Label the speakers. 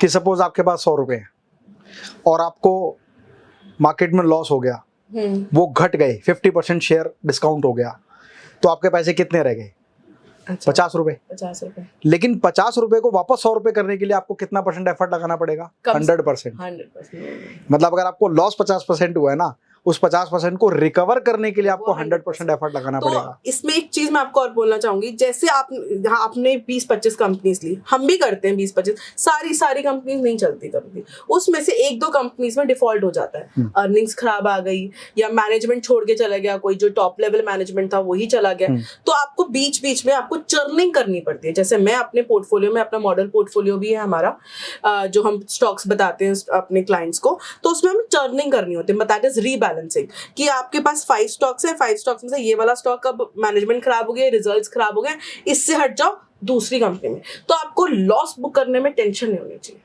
Speaker 1: कि सपोज आपके पास 100 रुपए हैं और आपको मार्केट में लॉस हो गया, वो घट गए, 50% शेयर डिस्काउंट हो गया, तो आपके पैसे कितने रह गए?
Speaker 2: अच्छा,
Speaker 1: 50 रुपए।
Speaker 2: 50 रुपए।
Speaker 1: लेकिन 50 रुपए को वापस 100 रुपए करने के लिए आपको कितना % एफर्ट लगाना पड़ेगा? 100%।
Speaker 2: 100%।
Speaker 1: मतलब अगर आपको लॉस 50% हुआ है ना, उस 50% को रिकवर करने के लिए आपको 100% एफर्ट लगाना
Speaker 2: तो
Speaker 1: पड़ेगा।
Speaker 2: इसमें एक चीज मैं आपको और बोलना चाहूंगी, जैसे आपने 20-25 कंपनीज ली, हम भी करते हैं 20-25, सारी कंपनीज नहीं चलती कभी, उसमें से 1-2 कंपनीज में डिफॉल्ट हो जाता है, अर्निंग्स खराब आ गई या मैनेजमेंट छोड़ के चला गया, कोई जो टॉप लेवल मैनेजमेंट था वही चला गया, तो आपको बीच बीच में आपको चर्निंग करनी पड़ती है। जैसे मैं अपने पोर्टफोलियो में, अपना मॉडल पोर्टफोलियो भी है हमारा, जो हम स्टॉक्स बताते हैं अपने क्लाइंट्स को, तो उसमें हमें चर्निंग करनी होती है, दैट इज रीबैलेंसिंग, कि आपके पास 5 स्टॉक्स है, 5 स्टॉक्स में से ये वाला स्टॉक अब मैनेजमेंट खराब हो गया, रिजल्ट्स खराब हो गए, इससे हट जाओ दूसरी कंपनी में, तो आपको लॉस बुक करने में टेंशन नहीं होनी चाहिए।